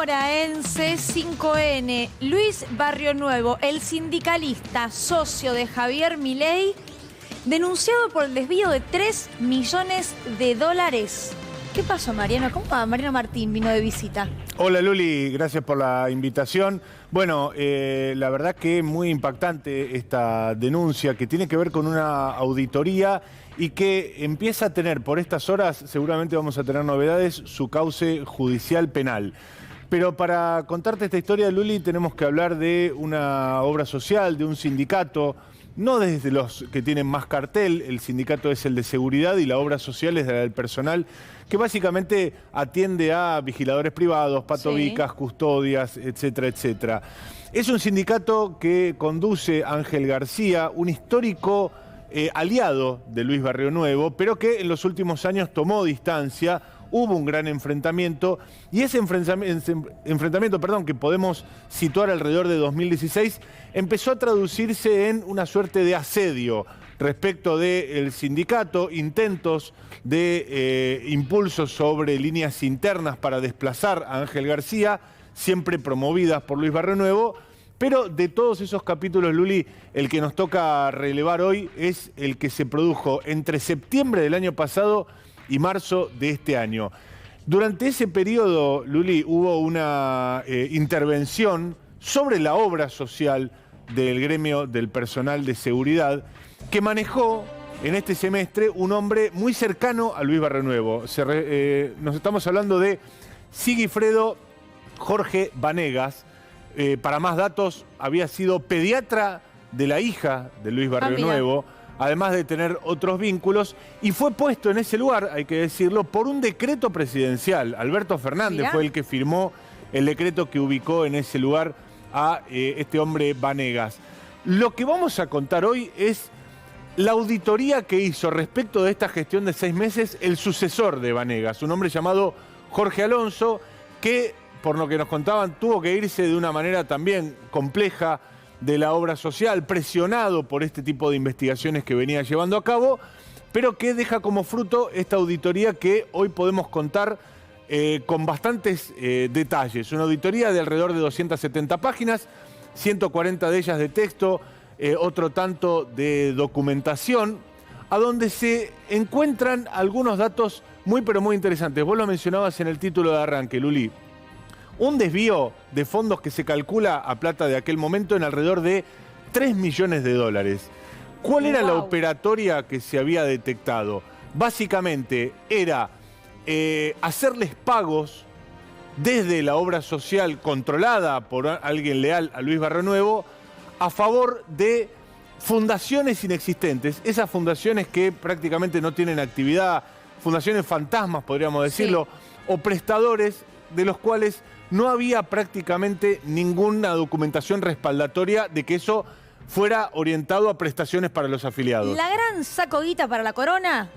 Ahora en C5N, Luis Barrionuevo, el sindicalista socio de Javier Milei, denunciado por el desvío de $3 millones. ¿Qué pasó, Mariano? ¿Cómo va? Mariano Martín vino de visita. Hola Luli, gracias por la invitación. Bueno, la verdad que es muy impactante esta denuncia que tiene que ver con una auditoría y que empieza a tener, por estas horas, seguramente vamos a tener novedades, su cauce judicial penal. Pero para contarte esta historia, Luli, tenemos que hablar de una obra social, de un sindicato, no desde los que tienen más cartel, el sindicato es el de seguridad y la obra social es la del personal, que básicamente atiende a vigiladores privados, patobicas, custodias, etcétera, etcétera. Es un sindicato que conduce Ángel García, un histórico aliado de Luis Barrionuevo, pero que en los últimos años tomó distancia. Hubo un gran enfrentamiento y ese enfrentamiento, que podemos situar alrededor de 2016, empezó a traducirse en una suerte de asedio respecto del sindicato, intentos de impulsos sobre líneas internas para desplazar a Ángel García, siempre promovidas por Luis Barrionuevo. Pero de todos esos capítulos, Luli, el que nos toca relevar hoy es el que se produjo entre septiembre del año pasado y marzo de este año. Durante ese periodo, Luli, hubo una intervención sobre la obra social del gremio del personal de seguridad que manejó en este semestre un hombre muy cercano a Luis Barrionuevo. Nos estamos hablando de Sigifredo Jorge Vanegas. Para más datos, había sido pediatra de la hija de Luis Barrionuevo, además de tener otros vínculos, y fue puesto en ese lugar, hay que decirlo, por un decreto presidencial. Alberto Fernández fue el que firmó el decreto que ubicó en ese lugar a este hombre Vanegas. Lo que vamos a contar hoy es la auditoría que hizo respecto de esta gestión de 6 meses el sucesor de Vanegas, un hombre llamado Jorge Alonso, que, por lo que nos contaban, tuvo que irse de una manera también compleja de la obra social, presionado por este tipo de investigaciones que venía llevando a cabo, pero que deja como fruto esta auditoría que hoy podemos contar con bastantes detalles. Una auditoría de alrededor de 270 páginas, 140 de ellas de texto, otro tanto de documentación, a donde se encuentran algunos datos muy pero muy interesantes. Vos lo mencionabas en el título de arranque, Luli. Un desvío de fondos que se calcula a plata de aquel momento en alrededor de $3 millones. ¿Cuál era la operatoria que se había detectado? Básicamente era hacerles pagos desde la obra social controlada por alguien leal a Luis Barrionuevo a favor de fundaciones inexistentes, esas fundaciones que prácticamente no tienen actividad, fundaciones fantasmas, podríamos decirlo, o prestadores de los cuales no había prácticamente ninguna documentación respaldatoria de que eso fuera orientado a prestaciones para los afiliados. ¿La gran sacoguita para la corona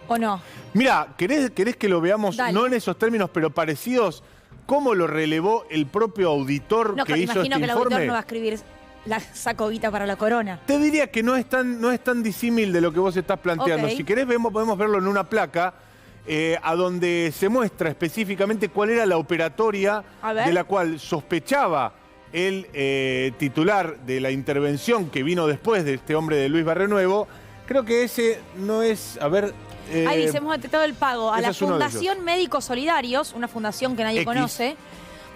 o no? Mira, ¿querés que lo veamos, no en esos términos, pero parecidos? ¿Cómo lo relevó el propio auditor que hizo este informe? Imagino que el auditor no va a escribir la sacoguita para la corona. Te diría que no es tan disímil de lo que vos estás planteando. Si querés, podemos verlo en una placa, a donde se muestra específicamente cuál era la operatoria de la cual sospechaba el titular de la intervención que vino después de este hombre de Luis Barrionuevo. Creo que ese no es... Ahí dice, hemos detectado el pago a la Fundación Médicos Solidarios, una fundación que nadie conoce,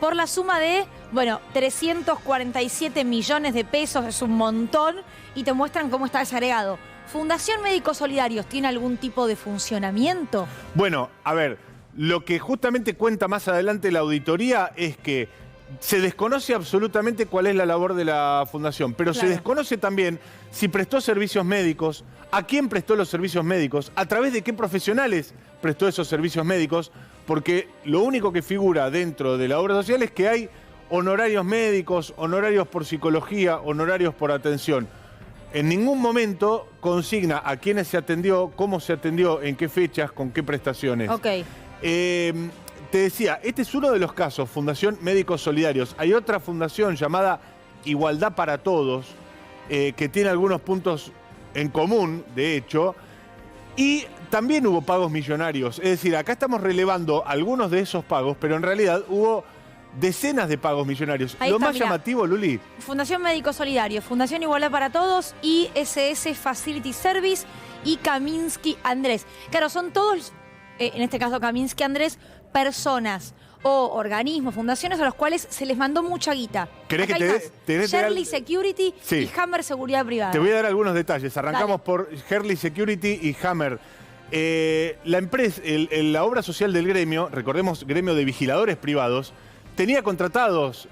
por la suma de, 347 millones de pesos, es un montón, y te muestran cómo está desagregado. ¿Fundación Médicos Solidarios tiene algún tipo de funcionamiento? Bueno, a ver, lo que justamente cuenta más adelante la auditoría es que se desconoce absolutamente cuál es la labor de la fundación, pero se desconoce también si prestó servicios médicos, a quién prestó los servicios médicos, a través de qué profesionales prestó esos servicios médicos, porque lo único que figura dentro de la obra social es que hay honorarios médicos, honorarios por psicología, honorarios por atención. En ningún momento consigna a quiénes se atendió, cómo se atendió, en qué fechas, con qué prestaciones. Te decía, este es uno de los casos, Fundación Médicos Solidarios. Hay otra fundación llamada Igualdad para Todos, que tiene algunos puntos en común, de hecho, y también hubo pagos millonarios. Es decir, acá estamos relevando algunos de esos pagos, pero en realidad hubo decenas de pagos millonarios. Ahí Lo está, más mirá. llamativo, Luli, Fundación Médico Solidario, Fundación Igualdad para Todos, ISS Facility Service y Kaminsky Andrés. Claro, son todos, en este caso Kaminsky Andrés, personas o organismos, fundaciones a los cuales se les mandó mucha guita. ¿Querés Acá que hay te más. dé Shirley Security Sí. y Hammer Seguridad Privada. te voy a dar algunos detalles. Arrancamos Dale. por Hurley Security y Hammer. La empresa, la obra social del gremio, recordemos, gremio de vigiladores privados, tenía contratados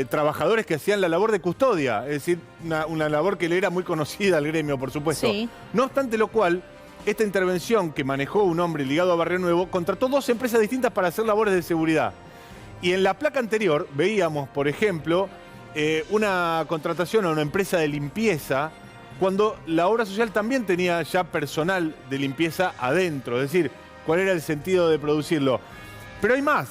trabajadores que hacían la labor de custodia, es decir, una labor que le era muy conocida al gremio, por supuesto. Sí. No obstante lo cual, esta intervención que manejó un hombre ligado a Barrio Nuevo contrató 2 empresas distintas para hacer labores de seguridad. Y en la placa anterior veíamos, por ejemplo, una contratación a una empresa de limpieza cuando la obra social también tenía ya personal de limpieza adentro. Es decir, ¿cuál era el sentido de producirlo? Pero hay más.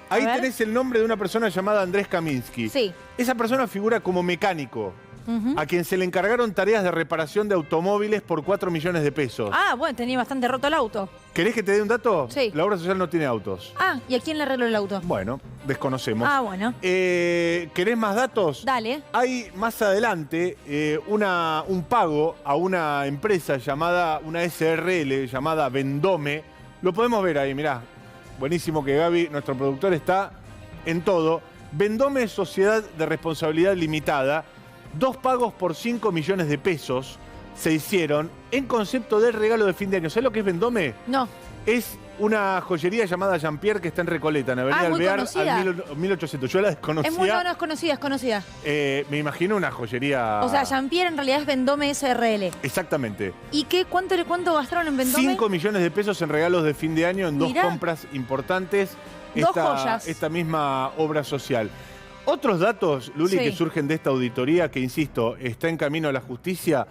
Ahí ver. tenés el nombre de una persona llamada Andrés Kaminsky. Sí. Esa persona figura como mecánico, a quien se le encargaron tareas de reparación de automóviles por 4 millones de pesos. Ah, bueno, tenía bastante roto el auto. ¿Querés que te dé un dato? Sí. La obra social no tiene autos. Ah, ¿y a quién le arregló el auto? Bueno, desconocemos. Ah, bueno. ¿Querés más datos? Dale. Hay más adelante un pago a una empresa llamada, una SRL llamada Vendome. Lo podemos ver ahí, mirá. Buenísimo que Gaby, nuestro productor, está en todo. Vendome Sociedad de Responsabilidad Limitada. 2 pagos por 5 millones de pesos se hicieron en concepto de regalo de fin de año. ¿Sabés lo que es Vendome? No. Es una joyería llamada Jean-Pierre que está en Recoleta, en Avenida Ah, muy Alvear, conocida. al 1800. Yo la desconocía. Es muy no, es conocida, es conocida. Me imagino una joyería... O sea, Jean-Pierre en realidad es Vendome SRL. Exactamente. ¿Y cuánto gastaron en Vendome? 5 millones de pesos en regalos de fin de año en 2 Mirá. compras importantes. Dos joyas. Esta misma obra social. Otros datos, Luli, Sí. que surgen de esta auditoría, que insisto, está en camino a la justicia,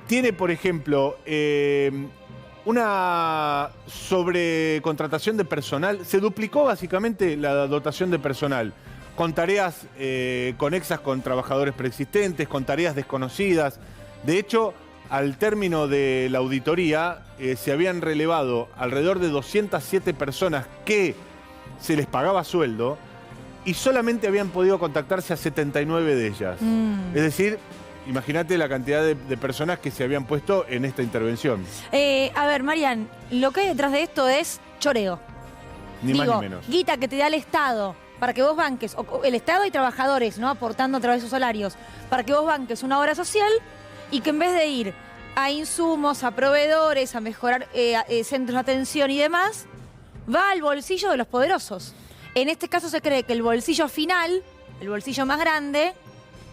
tiene, por ejemplo, una sobrecontratación de personal. Se duplicó básicamente la dotación de personal, con tareas conexas con trabajadores preexistentes, con tareas desconocidas. De hecho, al término de la auditoría, se habían relevado alrededor de 207 personas que se les pagaba sueldo y solamente habían podido contactarse a 79 de ellas. Es decir, imagínate la cantidad de personas que se habían puesto en esta intervención. A ver, Marian, lo que hay detrás de esto es choreo. Ni más ni menos. Guita que te da el Estado para que vos banques, o el Estado y trabajadores, ¿no? Aportando a través de sus salarios, para que vos banques una obra social y que en vez de ir a insumos, a proveedores, a mejorar centros de atención y demás, va al bolsillo de los poderosos. En este caso se cree que el bolsillo final, el bolsillo más grande,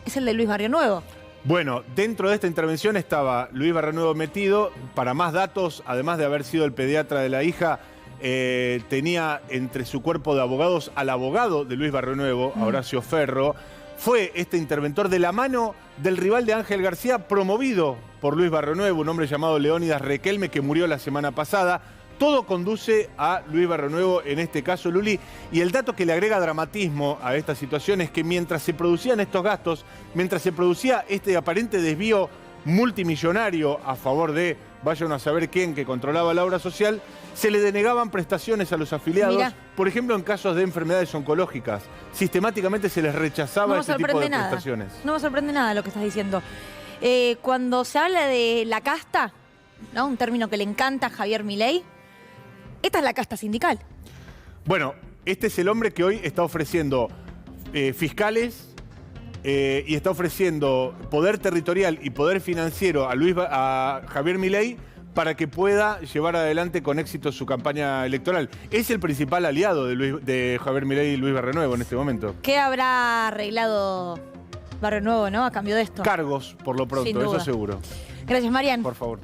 es el de Luis Barrio Nuevo. Bueno, dentro de esta intervención estaba Luis Barrio Nuevo metido. Para más datos, además de haber sido el pediatra de la hija, tenía entre su cuerpo de abogados al abogado de Luis Barrio Nuevo, Horacio Ferro. Fue este interventor de la mano del rival de Ángel García, promovido por Luis Barrio Nuevo, un hombre llamado Leónidas Requelme, que murió la semana pasada. Todo conduce a Luis Barrio Nuevo, en este caso, Luli. Y el dato que le agrega dramatismo a esta situación es que mientras se producían estos gastos, mientras se producía este aparente desvío multimillonario a favor de, vaya uno a saber quién, que controlaba la obra social, se le denegaban prestaciones a los afiliados. Mirá. Por ejemplo, en casos de enfermedades oncológicas. Sistemáticamente se les rechazaba ese tipo de prestaciones. No me sorprende nada lo que estás diciendo. Cuando se habla de la casta, ¿no? Un término que le encanta a Javier Milei, esta es la casta sindical. Bueno, este es el hombre que hoy está ofreciendo fiscales y está ofreciendo poder territorial y poder financiero a Javier Milei para que pueda llevar adelante con éxito su campaña electoral. Es el principal aliado de Javier Milei y Luis Barrio Nuevo en este momento. ¿Qué habrá arreglado Barrio Nuevo, no? A cambio de esto. Cargos, por lo pronto, Sin duda. eso seguro. Gracias, Marian. Por favor.